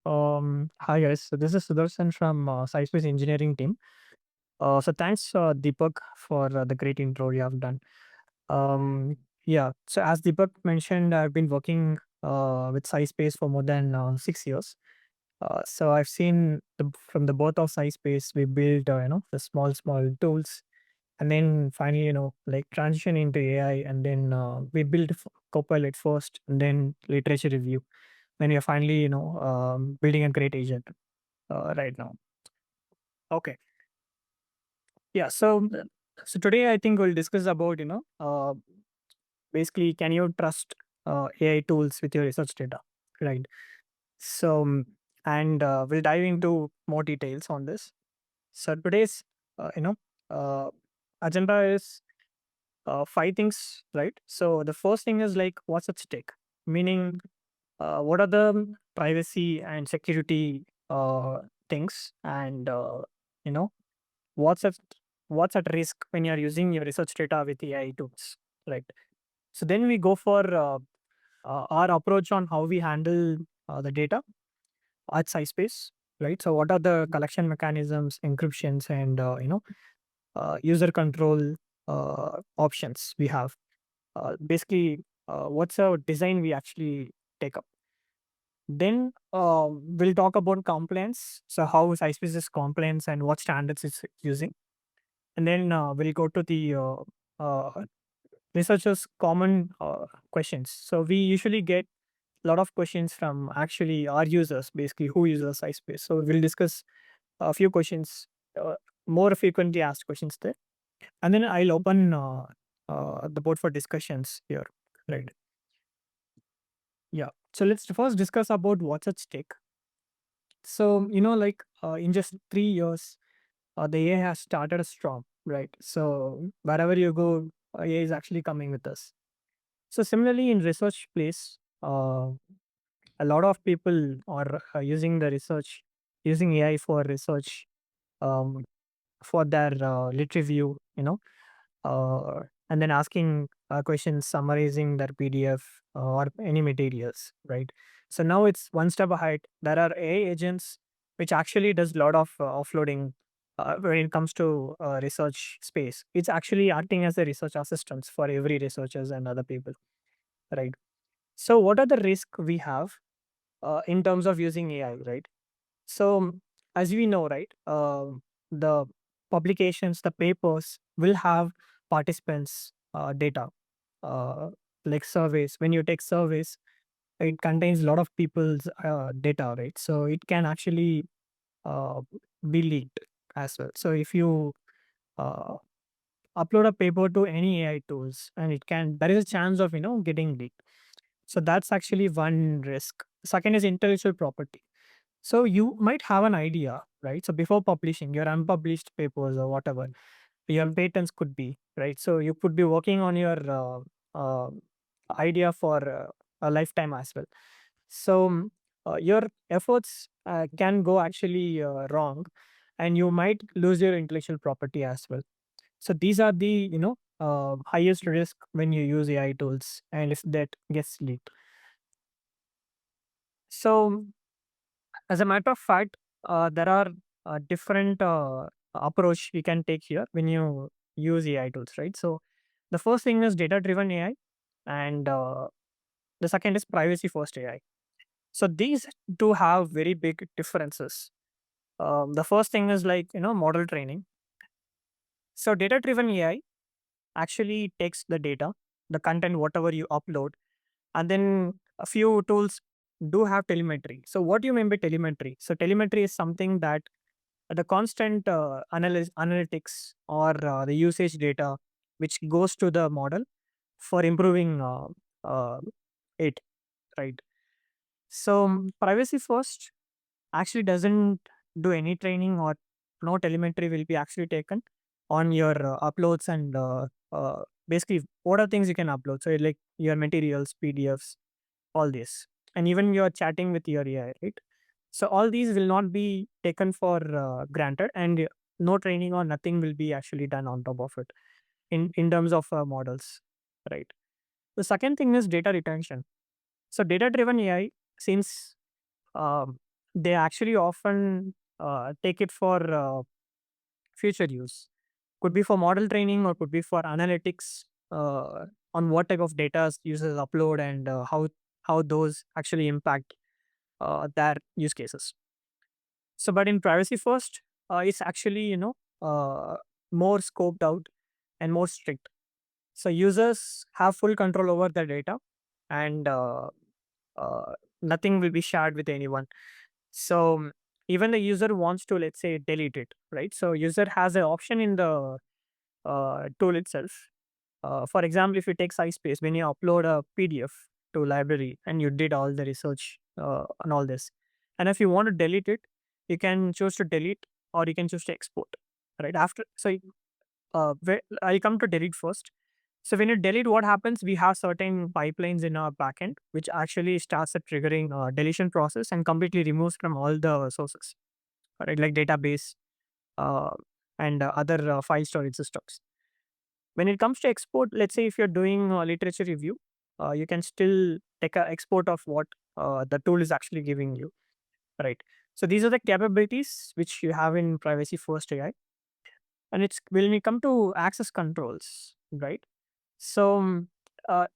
Hi guys. So this is Sudarshan from SciSpace engineering team. So thanks Deepak for the great intro you have done. Um, yeah. So as Deepak mentioned, I've been working with SciSpace for more than 6 years. So I've seen from the birth of SciSpace, we build the small tools, and then finally like transition into AI, and then we build Copilot first, and then literature review. Then we are finally building a great agent right now. Okay. Yeah. So today I think we'll discuss about basically, can you trust AI tools with your research data, right? So and we'll dive into more details on this. So today's uh, you know uh, agenda is five things, right? So the first thing is like what's at stake, meaning what are the privacy and security things, and you know what's at what's at risk when you're using your research data with AI tools, right? So then we go for our approach on how we handle the data at SciSpace, right? So what are the collection mechanisms, encryptions, and user control options we have? Basically, what's our design we actually take up? Then we'll talk about compliance. So how SciSpace is compliance and what standards it's using. And then we'll go to the uh, researchers' common questions. So we usually get a lot of questions from actually our users, basically who uses SciSpace. So we'll discuss a few questions, uh, more frequently asked questions there. And then I'll open the board for discussions here. Right. Yeah. So let's first discuss about what's at stake. So, like in just 3 years, the AI has started a storm, right? So wherever you go, AI is actually coming with us. So similarly in research place, a lot of people are using the research, using AI for research, um, for their lit review, and then asking questions, summarizing their PDF or any materials, right? So now it's one step ahead. There are AI agents which actually does a lot of offloading when it comes to research space. It's actually acting as a research assistant for every researchers and other people, right? So what are the risks we have in terms of using AI, right? So as we know, right, the publications, the papers will have participants' data, uh, like surveys. When you take surveys, it contains a lot of people's data, right? So it can actually uh, be leaked as well. So if you uh, upload a paper to any AI tools, and there is a chance of getting leaked. So that's actually one risk. Second is intellectual property. So you might have an idea, right? So before publishing your unpublished papers or whatever your patents could be, right? So you could be working on your idea for a lifetime as well. So your efforts can go actually wrong, and you might lose your intellectual property as well. So these are the highest risk when you use AI tools, and if that gets leaked. So as a matter of fact, there are different approach we can take here when you use AI tools, right? So the first thing is data-driven AI, and the second is privacy-first AI. So these two have very big differences. The first thing is like model training. So data-driven AI actually takes the data, the content, whatever you upload, and then a few tools do have telemetry. So what do you mean by telemetry? So telemetry is something that the constant analytics or the usage data which goes to the model for improving uh, it, right? So privacy first actually doesn't do any training, or no telemetry will be actually taken on your uploads, and basically what are things you can upload, so like your materials, PDFs, all this, and even you're chatting with your AI, right? So all these will not be taken for granted, and no training or nothing will be actually done on top of it in terms of models, right? The second thing is data retention. So data driven AI, since they actually often take it for future use. Could be for model training or could be for analytics on what type of data users upload and how those actually impact their use cases. So, but in privacy first, it's actually more scoped out and more strict. So users have full control over their data, and uh, nothing will be shared with anyone. So even the user wants to, let's say, delete it, right? So user has an option in the tool itself. For example, if you take SciSpace, when you upload a PDF to library and you did all the research on all this, and if you want to delete it, you can choose to delete or you can choose to export. Right after, so I'll come to delete first. So when you delete, what happens? We have certain pipelines in our backend which actually starts the triggering deletion process and completely removes from all the sources, right? Like database uh, and other file storage systems. When it comes to export, let's say if you're doing literature review, you can still take a export of what the tool is actually giving you, right? So these are the capabilities which you have in privacy first AI. And it's when we come to access controls, right? So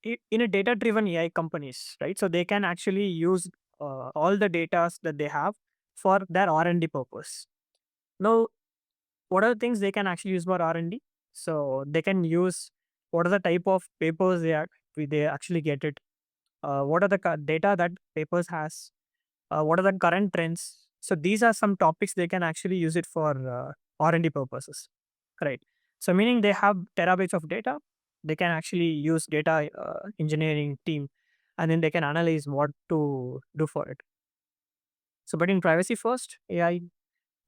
in a data driven AI companies, right? So they can actually use all the data that they have for their R&D purpose. Now, what are the things they can actually use for R&D? So they can use what are the type of papers they actually get it. What are the data that papers has? What are the current trends? So these are some topics they can actually use it for R&D purposes, right? So meaning they have terabytes of data, they can actually use data engineering team, and then they can analyze what to do for it. So, but in privacy first AI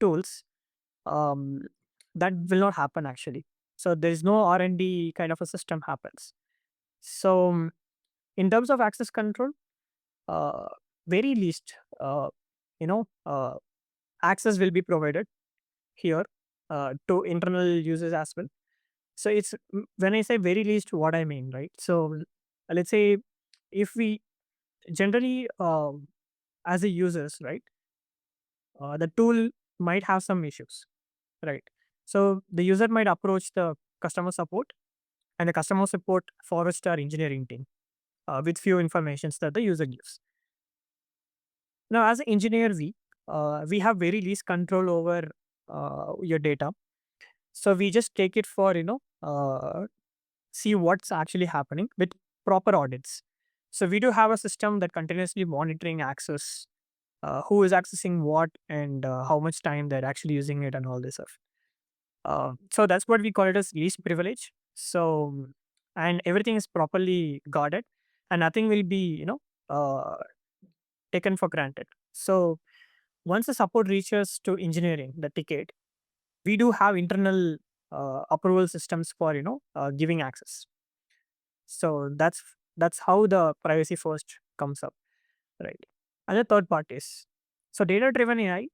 tools, um, that will not happen actually. So there is no R&D kind of a system happens. So in terms of access control, uh, very least, you know, access will be provided here to internal users as well. So it's when I say very least, what I mean, right? So let's say if we generally as a users, right, the tool might have some issues, right? So the user might approach the customer support, and the customer support forwards to our engineering team with few informations that the user gives. Now, as an engineer, we have very least control over your data. So we just take it for see what's actually happening with proper audits. So we do have a system that continuously monitoring access, who is accessing what, and how much time they're actually using it, and all this stuff. So that's what we call it as least privilege. So and everything is properly guarded, and nothing will be uh, taken for granted. So once the support reaches to engineering, the ticket, we do have internal approval systems for giving access. So that's how the privacy first comes up, right? And the third part is, so data driven AI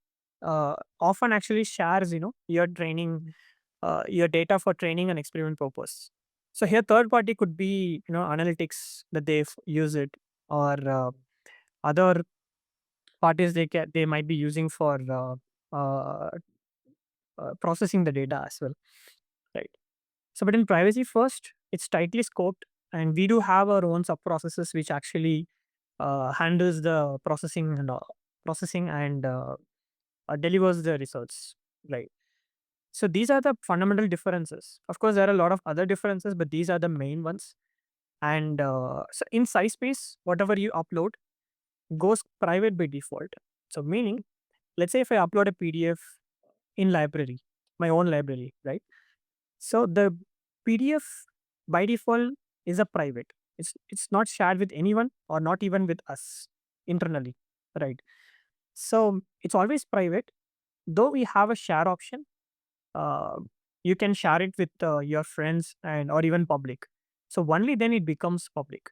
often actually shares your training, your data for training and experiment purpose. So here third party could be analytics that they use it, or other parties they might be using for uh, processing the data as well, right? So, but in privacy first, it's tightly scoped, and we do have our own sub processes which actually handles the processing and delivers the results, right? So these are the fundamental differences. Of course, there are a lot of other differences, but these are the main ones. And so in SciSpace, whatever you upload goes private by default. So meaning, let's say if I upload a PDF in library, my own library, right? So the PDF by default is a private. It's not shared with anyone or not even with us internally, right? So it's always private. Though we have a share option, uh, you can share it with your friends and or even public. So only then it becomes public,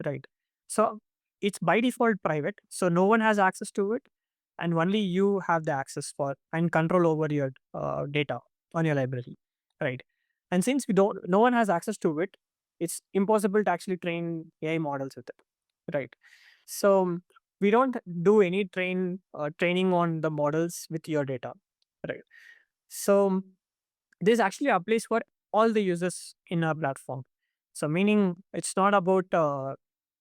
right? So it's by default private, so no one has access to it, and only you have the access for and control over your data on your library, right? And since no one has access to it, it's impossible to actually train AI models with it, right? So we don't do any training on the models with your data, right? So this actually applies for all the users in our platform. So meaning it's not about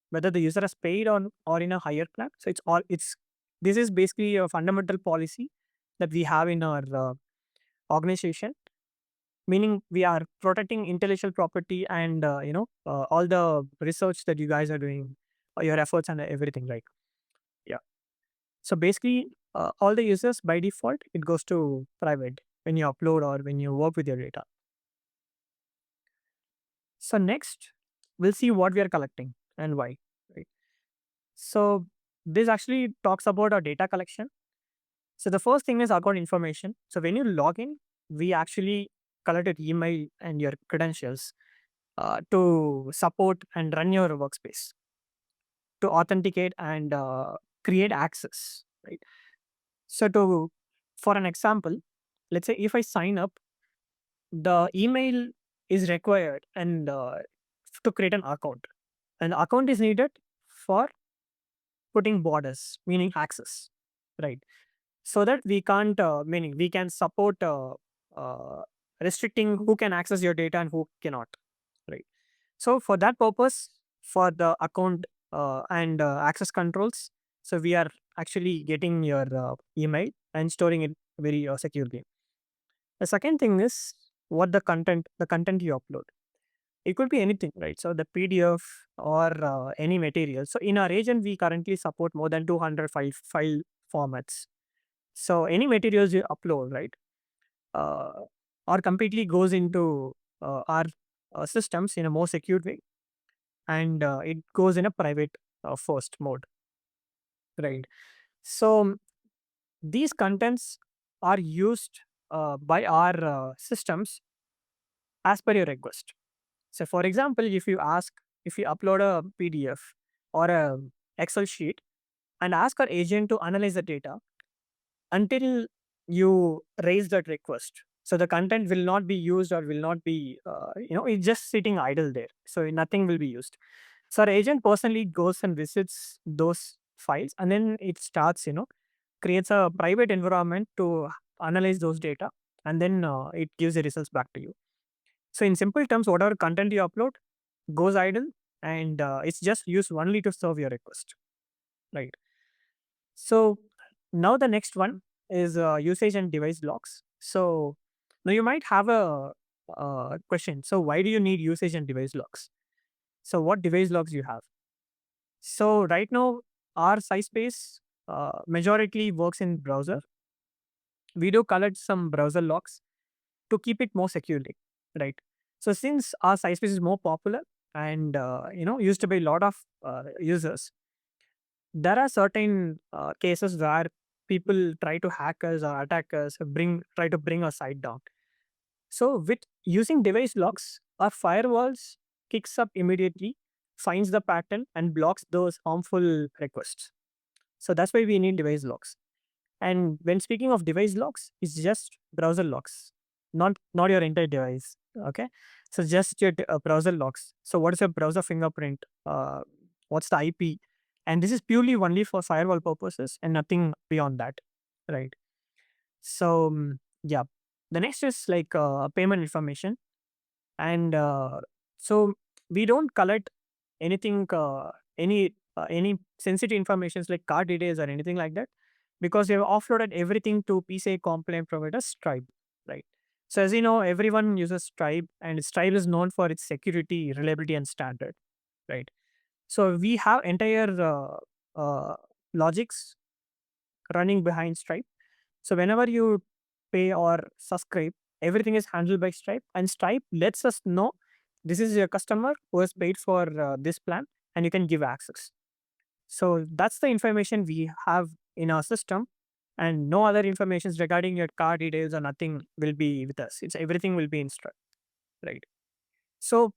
whether the user has paid on or in a higher plan. So it's this is basically a fundamental policy that we have in our organization, meaning we are protecting intellectual property and all the research that you guys are doing, your efforts and everything, right? Yeah. So basically, all the users by default it goes to private when you upload or when you work with your data. So next, we'll see what we are collecting and why. Right. So this actually talks about our data collection. So the first thing is account information. So when you log in, we actually collect your email and your credentials to support and run your workspace, to authenticate and create access. Right. So to for an example, let's say if I sign up, the email is required and to create an account. An account is needed for putting borders, meaning access, right? So that we can't, meaning we can support uh, restricting who can access your data and who cannot, right? So for that purpose, for the account and access controls, so we are actually getting your email and storing it very securely. The second thing is the content you upload. It could be anything, right? So the PDF or any material. So in our agent, we currently support more than 200 file formats. So any materials you upload, right, uh, or completely goes into our systems in a more secure way, and it goes in a private first mode, right? So these contents are used by our systems as per your request. So for example, if you upload a PDF or a Excel sheet and ask our agent to analyze the data until you raise that request. So the content will not be used or will not be, it's just sitting idle there. So nothing will be used. So our agent personally goes and visits those files and then it starts, creates a private environment to analyze those data and then it gives the results back to you. So in simple terms, whatever content you upload goes idle and it's just used only to serve your request, right? So now the next one is usage and device logs. So now you might have a question. So why do you need usage and device logs? So what device logs you have? So right now our SciSpace majority works in browser. We do collect some browser logs to keep it more securely, right? So since our SciSpace is more popular and used by a lot of users, there are certain cases where people try to hack us or attack us, try to bring our site down. So with using device locks, our firewalls kicks up immediately, finds the pattern and blocks those harmful requests. So that's why we need device locks. And when speaking of device locks, it's just browser locks, not your entire device. Okay, so just your browser locks. So what is your browser fingerprint? What's the IP? And this is purely only for firewall purposes and nothing beyond that, right? So yeah, the next is like payment information, and so we don't collect anything, any sensitive informations like card details or anything like that because we have offloaded everything to PCI compliant provider Stripe, right? So as you know, everyone uses Stripe, and Stripe is known for its security, reliability, and standard, right? So we have entire uh, logics running behind Stripe. So whenever you pay or subscribe, everything is handled by Stripe, and Stripe lets us know this is your customer who has paid for this plan, and you can give access. So that's the information we have in our system, and no other information regarding your car details or nothing will be with us. It's everything will be in Stripe, right? So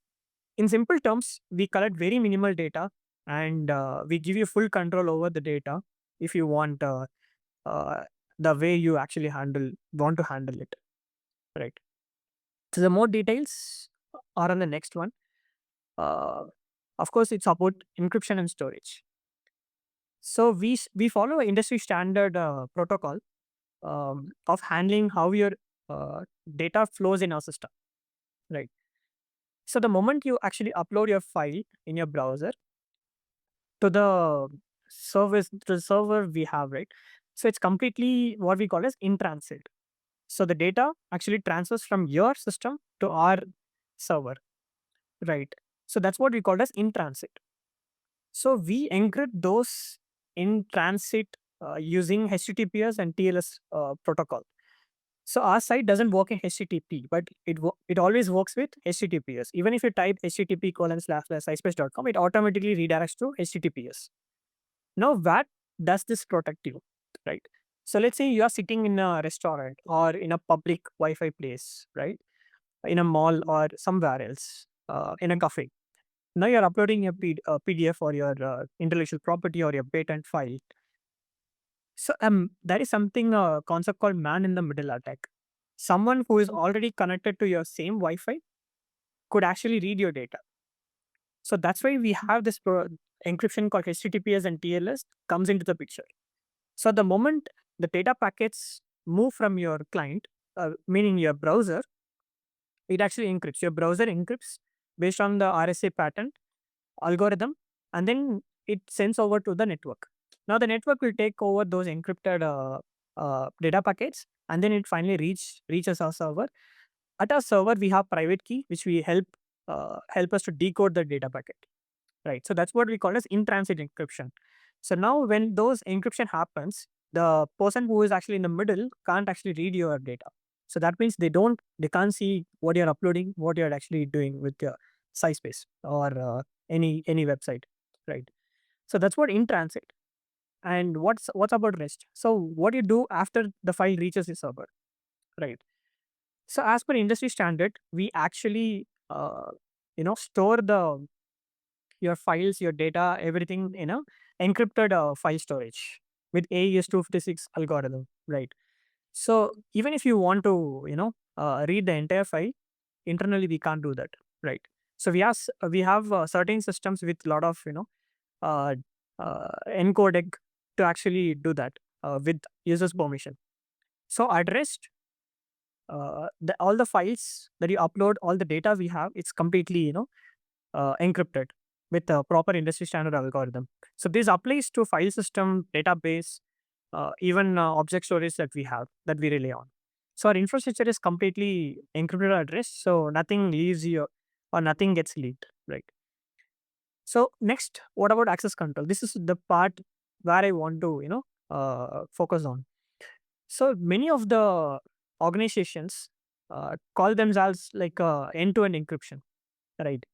in simple terms, we collect very minimal data, and we give you full control over the data if you want uh, the way you actually want to handle it, right? So the more details are on the next one. Uh, of course, it's about encryption and storage. So we follow industry standard protocol of handling how your uh, data flows in our system, right? So the moment you actually upload your file in your browser to the server we have, right? So it's completely what we call as in transit. So the data actually transfers from your system to our server, right? So that's what we call as in transit. So we encrypt those in transit using HTTPS and TLS protocol. So our site doesn't work in HTTP, but it always works with HTTPS. Even if you type http://scispace.com, it automatically redirects to HTTPS. Now, what does this protect you, right? So let's say you are sitting in a restaurant or in a public Wi-Fi place, right? In a mall or somewhere else, in a cafe. Now you're uploading a PDF or your intellectual property or your patent file. So there is something concept called man in the middle attack. Someone who is already connected to your same Wi-Fi could actually read your data. So that's why we have this encryption called HTTPS and TLS comes into the picture. So the moment the data packets move from your client, meaning your browser, it actually encrypts. Your browser encrypts based on the RSA pattern algorithm, and then it sends over to the network. Now the network will take over those encrypted data packets, and then it finally reaches our server. At our server, we have private key, which we help us to decode the data packet. Right. So that's what we call as in-transit encryption. So now when those encryption happens, the person who is actually in the middle can't actually read your data. So that means they can't see what you're uploading, what you're actually doing with your SciSpace or any website. Right. So that's what in transit. And what's about rest? So what do you do after the file reaches the server? Right. So as per industry standard, we actually store the your files, your data, everything in a encrypted file storage with AES 256 algorithm, right? So even if you want to, read the entire file internally, we can't do that, right? So we have certain systems with a lot of uh, encoding to actually do that with users permission. So at rest, all the files that you upload, all the data we have, it's completely encrypted with a proper industry standard algorithm. So this applies to file system, database, even object storage that we have that we rely on. So our infrastructure is completely encrypted at rest, so nothing leaves you or nothing gets leaked, right? So next, what about access control? This is the part where I want to focus on. So many of the organizations call themselves like end-to-end encryption, right?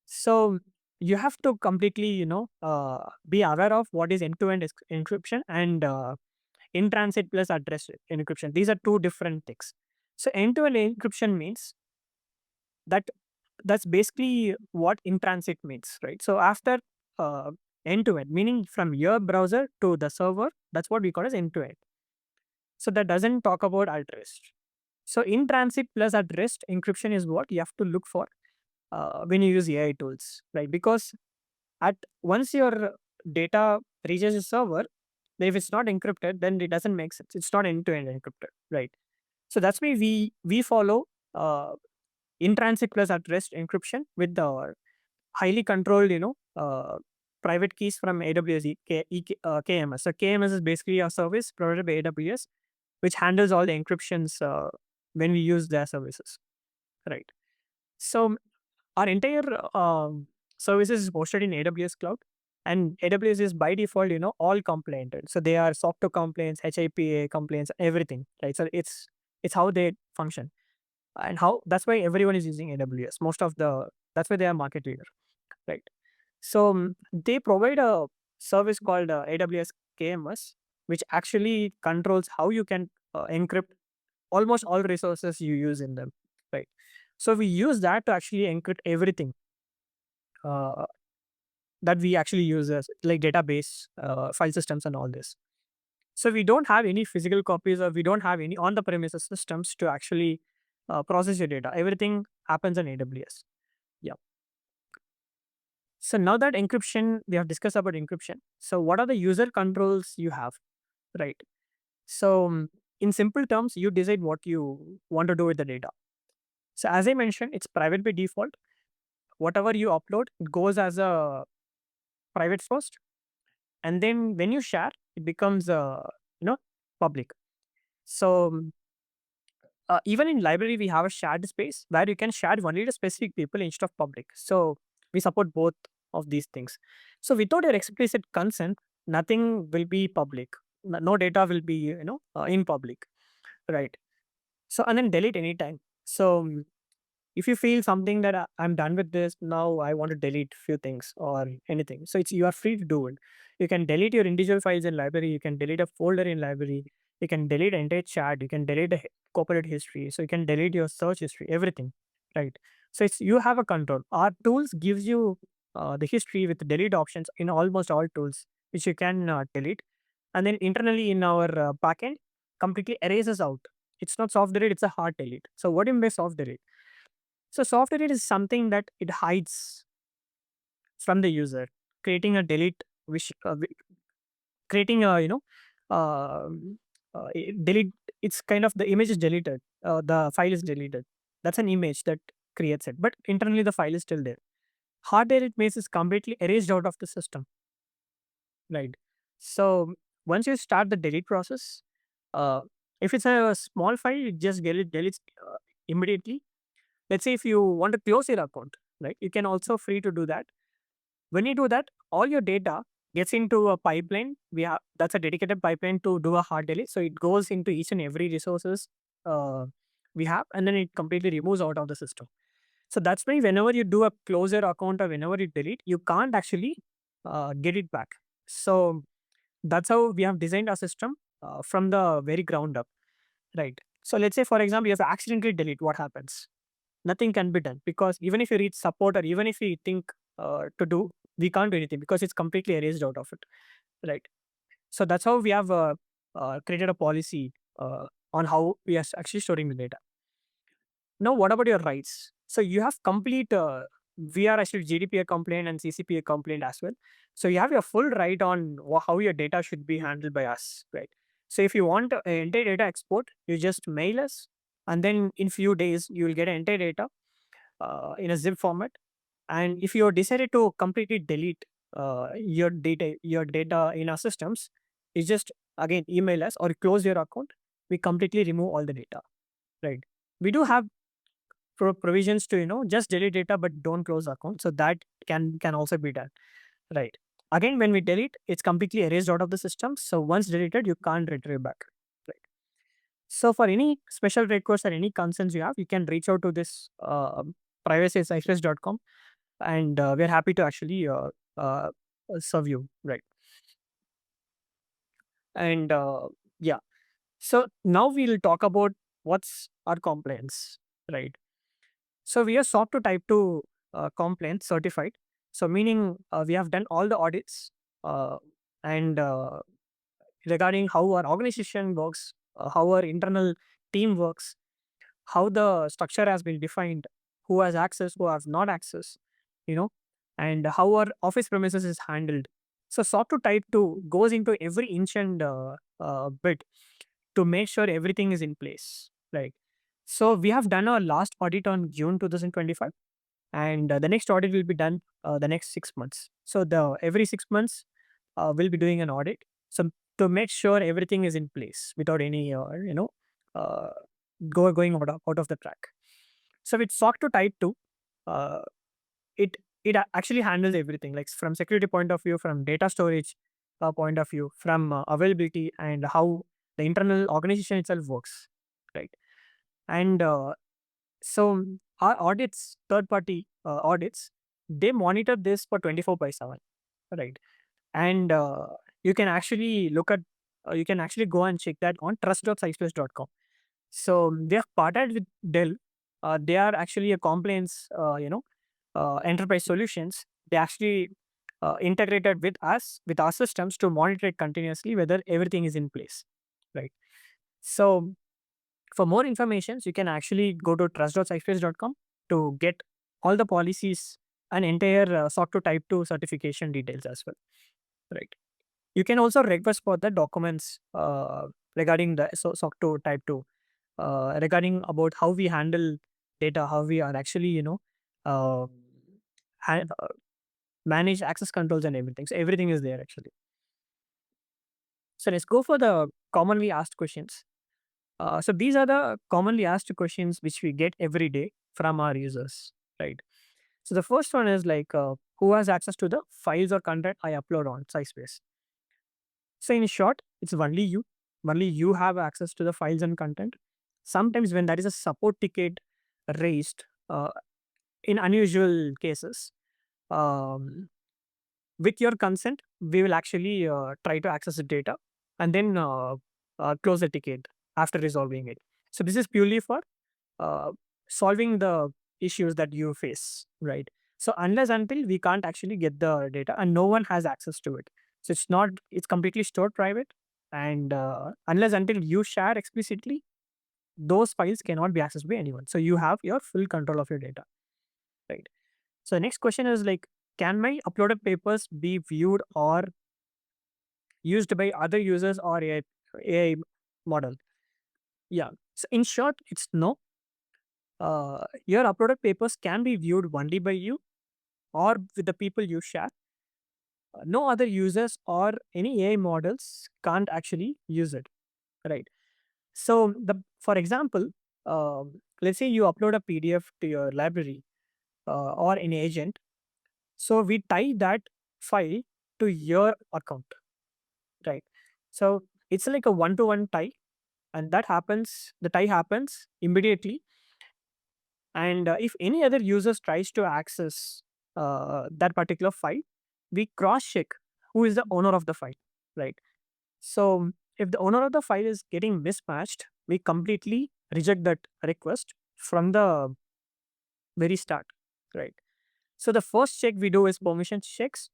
So you have to completely, be aware of what is end-to-end encryption and in transit plus address encryption. These are two different things. So end-to-end encryption means that that's basically what in transit means, right? So after uh, end-to-end, meaning from your browser to the server, that's what we call as end-to-end. So that doesn't talk about at rest. So in transit plus at rest encryption is what you have to look for when you use AI tools, right? Because at once your data reaches a server, if it's not encrypted, then it doesn't make sense. It's not end-to-end encrypted, right? So that's why we follow uh, in transit plus at rest encryption with the highly controlled, private keys from AWS KMS. So KMS is basically a service provided by AWS, which handles all the encryptions when we use their services, right? So our entire services is hosted in AWS cloud, and AWS is by default, all compliant. So they are SOC 2 compliance, HIPAA compliance, everything, right? So it's how they function, and how that's why everyone is using AWS. That's why they are market leader, right? So they provide a service called AWS KMS, which actually controls how you can encrypt almost all resources you use in them, right? So we use that to actually encrypt everything uh, that we actually use as like database, file systems, and all this. So we don't have any physical copies, or we don't have any on the premises systems to actually process your data. Everything happens in AWS. Yeah. So now that encryption, we have discussed about encryption. So what are the user controls you have, right? So in simple terms, you decide what you want to do with the data. So as I mentioned, it's private by default. Whatever you upload, it goes as a private first, and then when you share, it becomes you know public. So even in library, we have a shared space where you can share only to specific people instead of public. So we support both of these things. So without your explicit consent, nothing will be public. No data will be in public, right? So and then delete anytime. So if you feel something that I'm done with this now, I want to delete few things or anything, so it's you are free to do it. You can delete your individual files in library, you can delete a folder in library, you can delete entire chat, you can delete the corporate history, so you can delete your search history, everything, right? So it's you have a control. Our tools gives you the history with delete options in almost all tools, which you can delete. And then internally in our backend, completely erases out. It's not soft delete, it's a hard delete. So what do you mean by soft delete? So soft delete is something that it hides from the user, creating a delete, which creating a delete. It's kind of the image is deleted, the file is deleted. That's an image that creates it, but internally the file is still there. Hard delete means it's completely erased out of the system, right? So once you start the delete process, uh, if it's a small file, you just deletes immediately. Let's say if you want to close your account, right, you can also free to do that. When you do that, all your data gets into a pipeline. We have That's a dedicated pipeline to do a hard delete. So it goes into each and every resources uh, we have, and then it completely removes out of the system. So that's why whenever you do a close your account or whenever you delete, you can't actually get it back. So that's how we have designed our system from the very ground up, right? So let's say, for example, you have accidentally delete. What happens? Nothing can be done, because even if you reach support or even if you think to do, we can't do anything because it's completely erased out of it, right? So that's how we have created a policy on how we are actually storing the data. Now what about your rights? So you have complete we are actually GDPR compliant and CCPA compliant as well. So you have your full right on how your data should be handled by us, right? So if you want entire data export, you just mail us, and then in few days you will get entire data in a zip format. And if you decided to completely delete your data in our systems, you just again email us or close your account. We completely remove all the data, right? We do have provisions to just delete data but don't close account, so that can also be done, right? Again, when we delete, it's completely erased out of the system, so once deleted, you can't retrieve back, right? So for any special requests or any concerns you have, you can reach out to this privacy@sciSpace.com, and we're happy to actually uh, serve you, right? And yeah, so now we'll talk about what's our compliance, right? So we are SOC 2 Type 2 compliance certified. So meaning we have done all the audits uh, and regarding how our organization works, how our internal team works, how the structure has been defined, who has access, who has not access, you know, and how our office premises is handled. So SOC 2 Type 2 goes into every inch and bit to make sure everything is in place, right? So we have done our last audit on June 2025, and the next audit will be done the next 6 months. So the every 6 months we'll be doing an audit, so to make sure everything is in place without any uh, going out of the track. So with SOC to Type 2, uh, it actually handles everything, like from security point of view, from data storage point of view, from availability, and how the internal organization itself works, right? And so our audits, third party audits, they monitor this for 24 by 7, right? And you can actually look at, you can actually go and check that on trust.scispace.com. So they have partnered with Dell. They are actually a compliance, enterprise solutions. They actually integrated with us, with our systems, to monitor it continuously whether everything is in place, right? So for more information, you can actually go to trust.scispace.com to get all the policies and entire SOC 2 Type 2 certification details as well, right? You can also request for the documents regarding the SOC 2 Type 2, regarding about how we handle data, how we are actually, uh, ha- uh, manage access controls and everything. So everything is there actually. So let's go for the commonly asked questions. So these are the commonly asked questions which we get every day from our users, right? So the first one is like, who has access to the files or content I upload on SciSpace? So in short, it's only you. Only you have access to the files and content. Sometimes when there is a support ticket raised, in unusual cases, um, with your consent, we will actually try to access the data and then close the ticket after resolving it. So this is purely for uh, solving the issues that you face, right? So unless until we can't actually get the data and no one has access to it, so it's completely stored private, and unless until you share explicitly, those files cannot be accessed by anyone. So you have your full control of your data, right? So the next question is like, can my uploaded papers be viewed or used by other users or AI model? Yeah. So in short, it's no. Your uploaded papers can be viewed only by you or with the people you share. No other users or any AI models can't actually use it, right? So the for example, let's say you upload a PDF to your library or an agent. So we tie that file to your account, right? So it's like a one-to-one tie, and the tie happens immediately. And if any other users tries to access that particular file, we cross check who is the owner of the file, right? So if the owner of the file is getting mismatched, we completely reject that request from the very start, right? So the first check we do is permission checks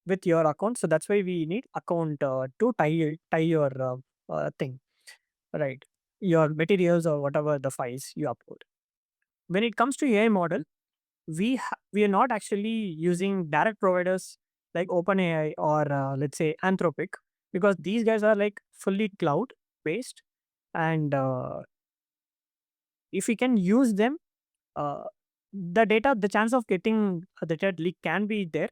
with your account. So that's why we need account to tie your thing, right? Your materials or whatever the files you upload. When it comes to AI model, we are not actually using direct providers like OpenAI or let's say Anthropic, because these guys are like fully cloud based, and if we can use them, uh, the chance of getting the data leak can be there,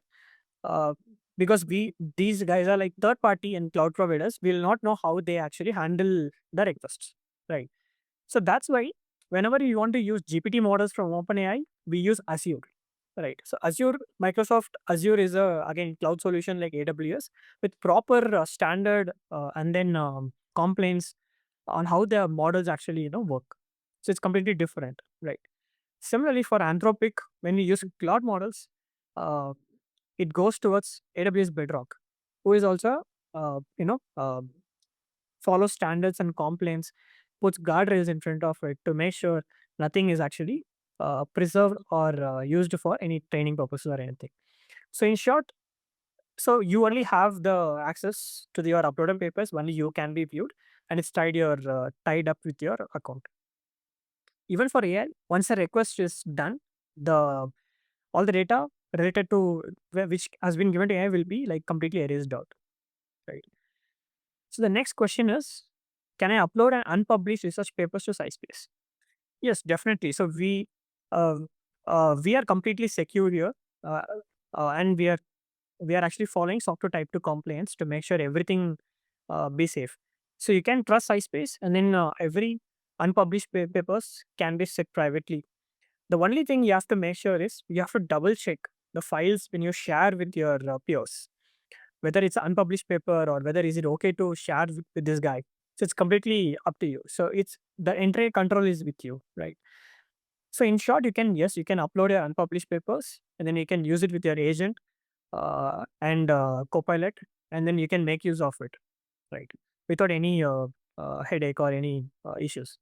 uh, because we these guys are like third party and cloud providers. Will not know how they actually handle the requests, right? So that's why whenever you want to use GPT models from OpenAI, we use Azure, right? So Microsoft Azure is a again cloud solution like AWS with proper standard and then complaints on how their models actually work. So it's completely different, right? Similarly, for Anthropic, when we use cloud models, uh, it goes towards AWS Bedrock, who is also follows standards and complaints, puts guardrails in front of it to make sure nothing is actually preserved or used for any training purposes or anything. So in short, so you only have the access to your uploaded papers, only you can be viewed, and it's tied up with your account. Even for AI, once a request is done, the all the data related to which has been given to AI will be like completely erased out, right? So the next question is, can I upload an unpublished research papers to SciSpace? Yes, definitely. So uh, we are completely secure here, uh, and we are actually following SOC 2 Type 2 compliance to make sure everything be safe. So you can trust SciSpace, and then every unpublished papers can be set privately. The only thing you have to make sure is you have to double check the files when you share with your peers, whether it's an unpublished paper or whether is it okay to share with this guy. So it's completely up to you. So it's the entire control is with you, right? So in short, you can upload your unpublished papers and then you can use it with your agent and copilot, and then you can make use of it, right? Without any headache or any issues.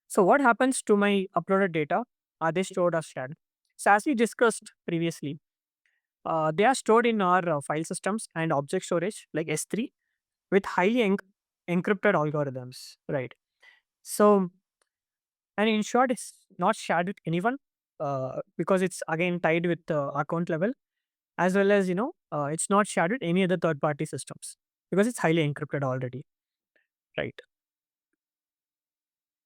So what happens to my uploaded data? Are they stored or shared? So as we discussed previously, they are stored in our file systems and object storage like S3 with highly encrypted algorithms, right? So, and in short, it's not shared with anyone. because it's again tied with the account level, as well as it's not shared with any other third party systems because it's highly encrypted already, right?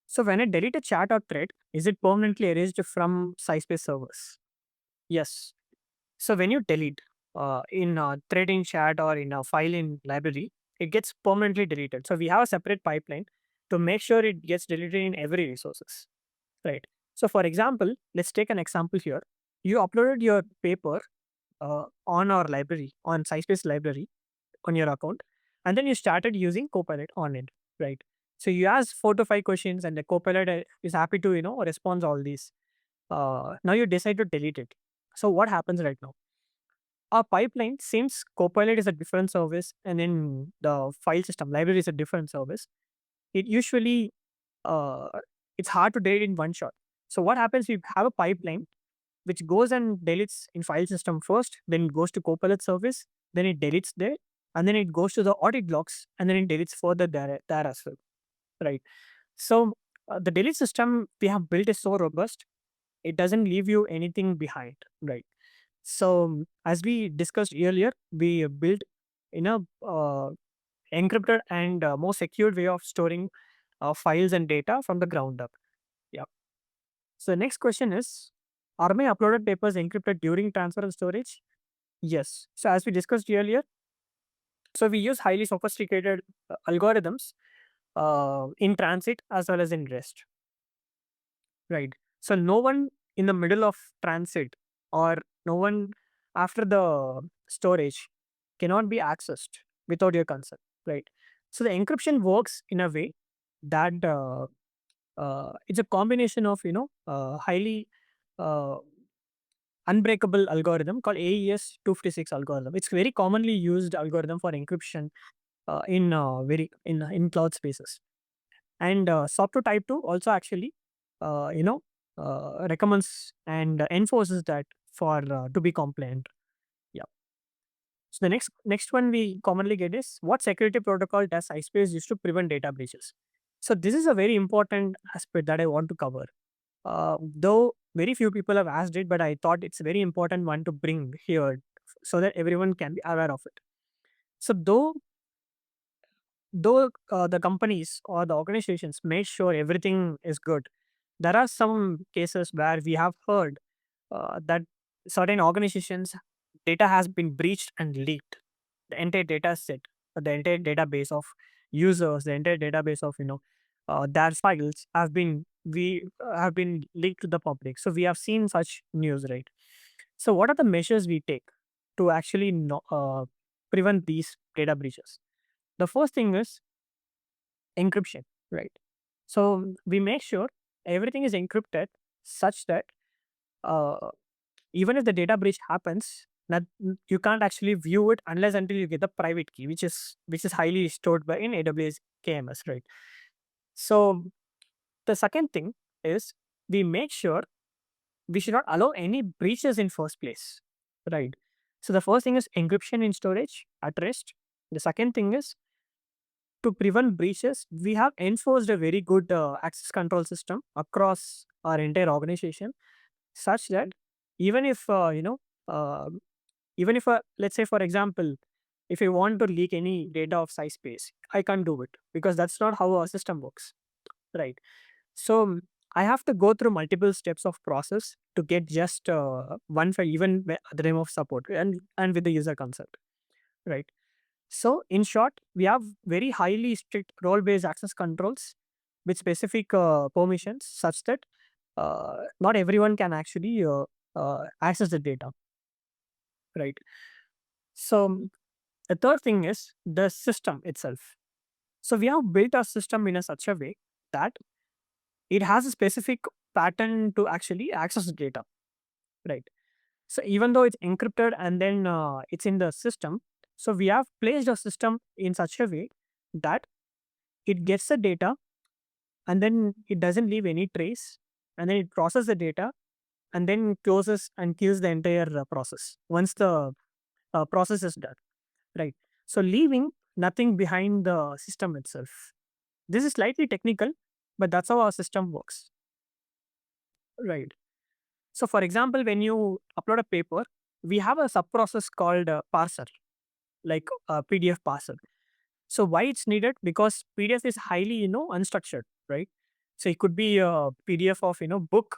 So when I delete a chat or thread, is it permanently erased from SciSpace servers? Yes. So when you delete in a thread in chat or in a file in library, it gets permanently deleted. So we have a separate pipeline to make sure it gets deleted in every resources, right? So for example, let's take an example here. You uploaded your paper on our library, on SciSpace library on your account, and then you started using Copilot on it, right? So you ask 4 to 5 questions, and the Copilot is happy to respond all these. Now you decide to delete it. So what happens right now? Our pipeline, since Copilot is a different service, and then the file system library is a different service, it usually uh, it's hard to delete in one shot. So what happens? We have a pipeline which goes and deletes in file system first, then it goes to Copilot service, then it deletes there, and then it goes to the audit logs, and then it deletes further there as well, right? So the delete system we have built is so robust, it doesn't leave you anything behind, right? So as we discussed earlier, we built in a encrypted and more secure way of storing files and data from the ground up. Yeah. So the next question is, are my uploaded papers encrypted during transfer and storage? Yes. So as we discussed earlier, so we use highly sophisticated algorithms in transit as well as in rest, right? So no one in the middle of transit or no one after the storage cannot be accessed without your consent, right? So the encryption works in a way that it's a combination of highly uh, unbreakable algorithm called AES 256 algorithm. It's very commonly used algorithm for encryption in cloud spaces. And SOC 2 Type 2 also actually recommends and enforces that for to be compliant. Yeah. So the next one we commonly get is, what security protocol does iSpace use to prevent data breaches? So this is a very important aspect that I want to cover. Though very few people have asked it, but I thought it's a very important one to bring here so that everyone can be aware of it. So though the companies or the organizations made sure everything is good, there are some cases where we have heard that certain organizations data has been breached and leaked. The entire data set, the entire database of users, the entire database of their files have been leaked to the public. So we have seen such news, right? So what are the measures we take to actually prevent these data breaches? The first thing is encryption, right? So we make sure everything is encrypted such that uh, even if the data breach happens, that you can't actually view it unless until you get the private key, which is highly stored by in AWS KMS, right? So the second thing is, we make sure we should not allow any breaches in first place, right? So the first thing is encryption in storage at rest. The second thing is, to prevent breaches, we have enforced a very good access control system across our entire organization, such that even if uh, even if let's say for example, if I want to leak any data of SciSpace, I can't do it because that's not how our system works, right? So I have to go through multiple steps of process to get just one file, even at the time of support and with the user consent, right? So, in short, we have very highly strict role based access controls with specific permissions such that not everyone can actually access the data, right? So, the third thing is the system itself. So, we have built our system in a such a way that it has a specific pattern to actually access the data, right? So, even though it's encrypted and then it's in the system, so we have placed a system in such a way that it gets the data and then it doesn't leave any trace, and then it processes the data and then closes and kills the entire process once the process is done, right? So leaving nothing behind the system itself. This is slightly technical, but that's how our system works, right? So for example, when you upload a paper, we have a sub process called parser, like a PDF parser. So why it's needed? Because PDF is highly, unstructured, right? So it could be a PDF of, book,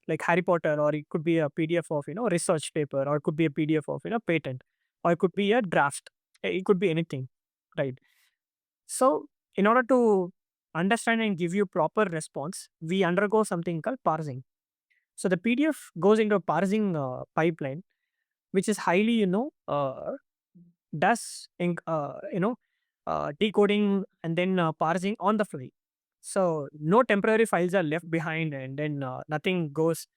like Harry Potter, or it could be a PDF of, research paper, or it could be a PDF of, patent, or it could be a draft. It could be anything, right? So in order to understand and give you proper response, we undergo something called parsing. So the PDF goes into a parsing pipeline, which is highly, does decoding and then parsing on the fly. So no temporary files are left behind, and then nothing goes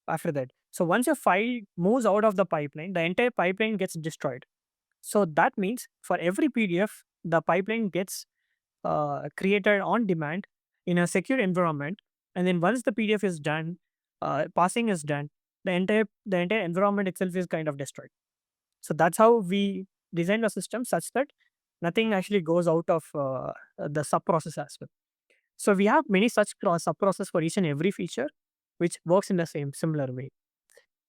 after that. So once your file moves out of the pipeline, the entire pipeline gets destroyed. So that means for every PDF, the pipeline gets created on demand in a secure environment, and then once the PDF is done, parsing is done, the entire environment itself is kind of destroyed. So that's how we design the system such that nothing actually goes out of the sub process as well. So we have many such sub process for each and every feature, which works in the same similar way.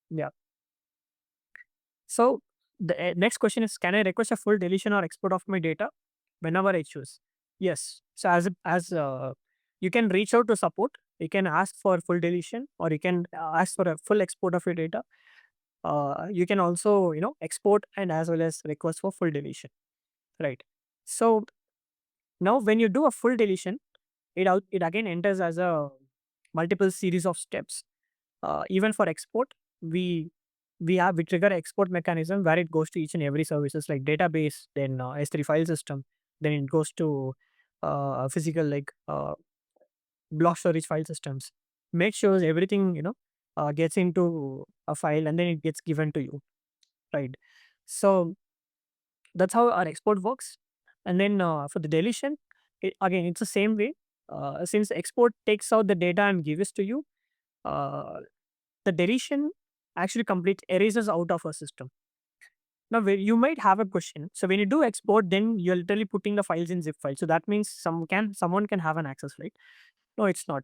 Yeah. So the next question is, can I request a full deletion or export of my data whenever I choose? Yes. So as you can reach out to support, you can ask for full deletion, or you can ask for a full export of your data. You can also, export and as well as request for full deletion, right? So now when you do a full deletion, it again enters as a multiple series of steps. Even for export, we trigger export mechanism where it goes to each and every services like database, then S3 file system, then it goes to physical, like block storage file systems. Make sure everything, gets into a file, and then it gets given to you, right? So that's how our export works. And then for the deletion, again, it's the same way. Since export takes out the data and gives it to you, uh, the deletion actually complete erases out of a system. Now, you might have a question. So when you do export, then you're literally putting the files in zip file. So that means someone can have an access, right? No, it's not.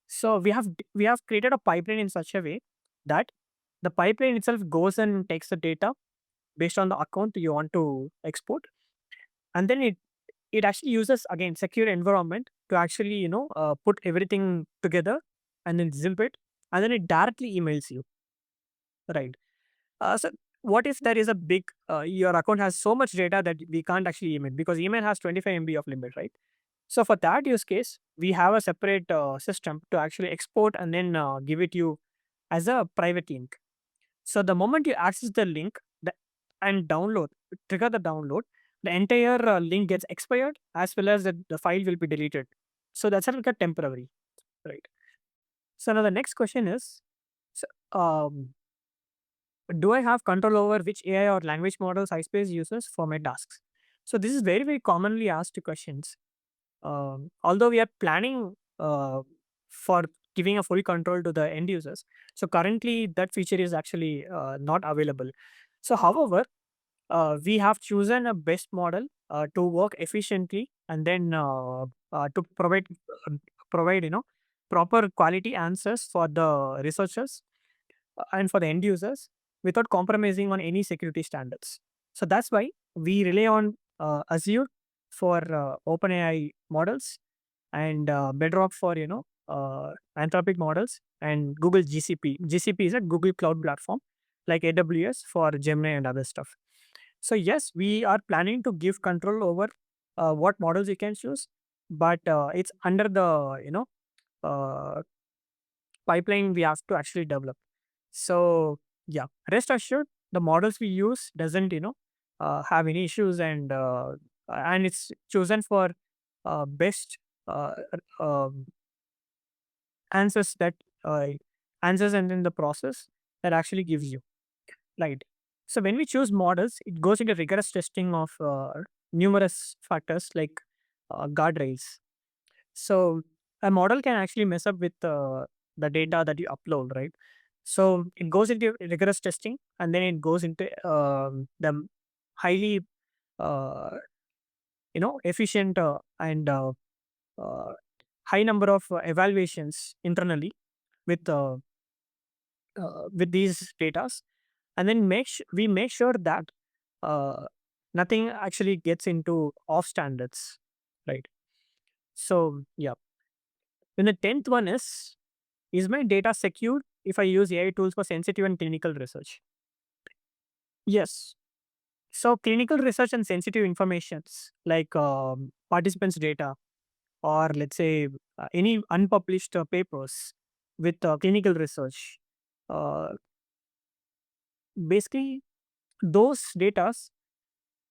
So we have created a pipeline in such a way that the pipeline itself goes and takes the data based on the account you want to export, and then it actually uses again secure environment to actually put everything together and then zip it, and then it directly emails you, right? So what if there is a big your account has so much data that we can't actually email, because email has 25 MB of limit, right? So for that use case, we have a separate system to actually export and then give it you as a private link. So the moment you access the link and trigger the download, the entire link gets expired, as well as the file will be deleted. So that's like a temporary, right? So now the next question is, so, do I have control over which AI or language model SciSpace uses for my tasks? So this is very, very commonly asked questions. Although we are planning for giving a full control to the end users, so currently that feature is actually not available. So, however, we have chosen a best model to work efficiently, and then to provide proper quality answers for the researchers and for the end users without compromising on any security standards. So that's why we rely on Azure for OpenAI models, and Bedrock for Anthropic models, and Google GCP. GCP is a Google Cloud platform like AWS for Gemini and other stuff. So yes, we are planning to give control over what models you can choose, but it's under the uh, pipeline we have to actually develop. So yeah, rest assured, the models we use doesn't have any issues, and it's chosen for best uh, um, answers that uh, answers and then the process that actually gives you, right. So when we choose models, it goes into rigorous testing of numerous factors like guardrails. So a model can actually mess up with the data that you upload, right? So it goes into rigorous testing, and then it goes into the highly uh, efficient and uh, high number of evaluations internally with with these data, and then we make sure that uh, nothing actually gets into off standards, right? So yeah. Then the 10th one is my data secured if I use AI tools for sensitive and clinical research? Yes. So clinical research and sensitive informations like participants' data, or let's say any unpublished papers with clinical research, uh, basically those data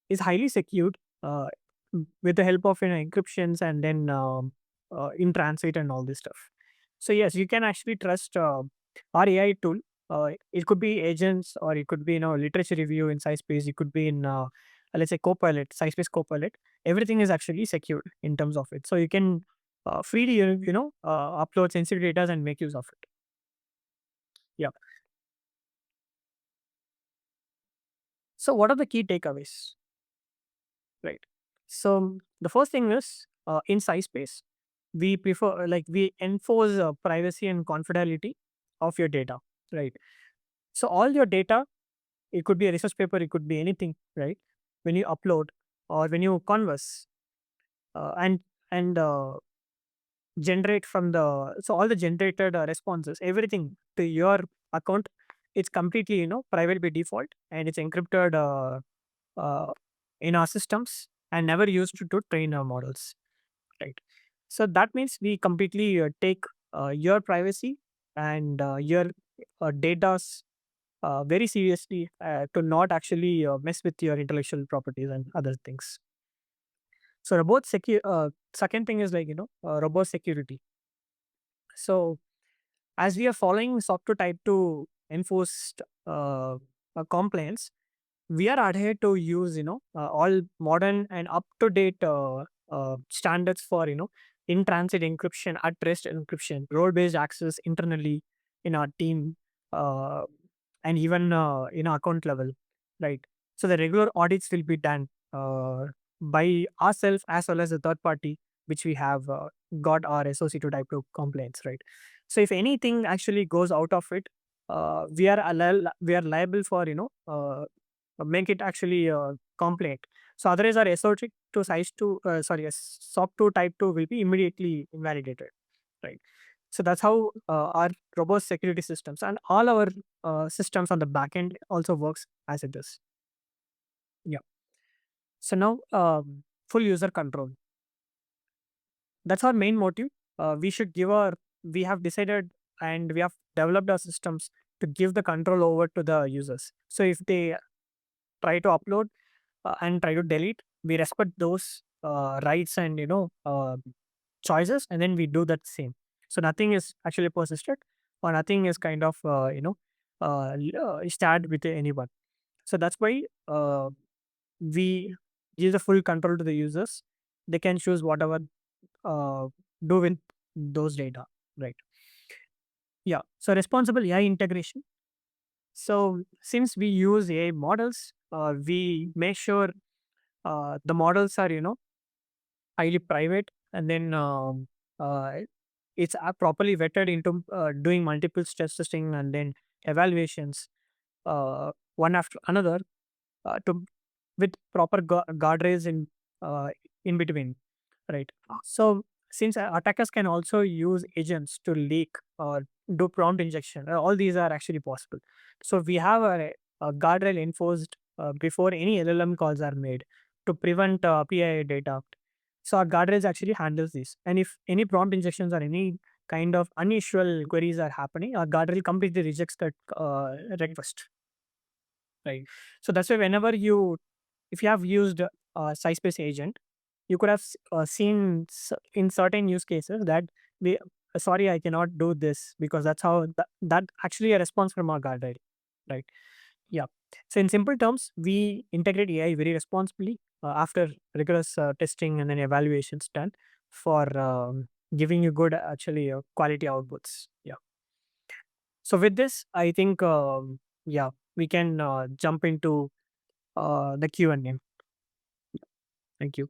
is highly secured with the help of encryptions and then in transit and all this stuff. So yes, you can actually trust our AI tool. It could be agents, or it could be literature review in SciSpace. It could be in let's say Copilot, SciSpace Copilot. Everything is actually secured in terms of it. So you can freely upload sensitive data and make use of it. Yeah. So what are the key takeaways? Right. So the first thing is in SciSpace, we prefer like we enforce privacy and confidentiality of your data. Right. So all your data, it could be a research paper, it could be anything. Right. When you upload or when you converse and generate from the so all the generated responses, everything to your account, it's completely private by default, and it's encrypted uh, in our systems and never used to train our models, right? So that means we completely take your privacy and your data's very seriously to not actually mess with your intellectual properties and other things. So robot second thing is robot security. So as we are following SOC 2 Type 2 enforced compliance, we are adhered to use all modern and up to date standards for in transit encryption, at rest encryption, role based access internally in our team, uh, and even in our account level, right? So the regular audits will be done by ourselves as well as the third party, which we have got our SOC 2 Type 2 complaints, right? So if anything actually goes out of it, we are liable for make it actually complaint. So otherwise our SOC to size 2 sorry SOC 2 Type 2 will be immediately invalidated, right? So that's how our robust security systems and all our systems on the back end also works as it is. Yeah. So now full user control, that's our main motive. We have decided and we have developed our systems to give the control over to the users. So if they try to upload and try to delete, we respect those rights and choices, and then we do that same. So nothing is actually persisted, or nothing is kind of shared with anyone. So that's why we give the full control to the users. They can choose whatever uh, do with those data, right? Yeah. So responsible AI integration. So since we use AI models, we make sure the models are highly private, and then it's properly vetted into doing multiple stress testing and then evaluations one after another to with proper guardrails uh, in between, right? So since attackers can also use agents to leak or do prompt injection, all these are actually possible. So we have a guardrail enforced before any LLM calls are made to prevent PII data. So our guardrails actually handles this. And if any prompt injections or any kind of unusual queries are happening, our guardrail completely rejects that request, right? So that's why whenever if you have used SciSpace agent, you could have seen in certain use cases that we sorry, I cannot do this because that's how that actually a response from our guardrail, right? Yeah. So in simple terms, we integrate AI very responsibly after rigorous testing and then evaluations done for giving you good actually quality outputs. Yeah. So with this, I think yeah, we can jump into the Q&A. Thank you.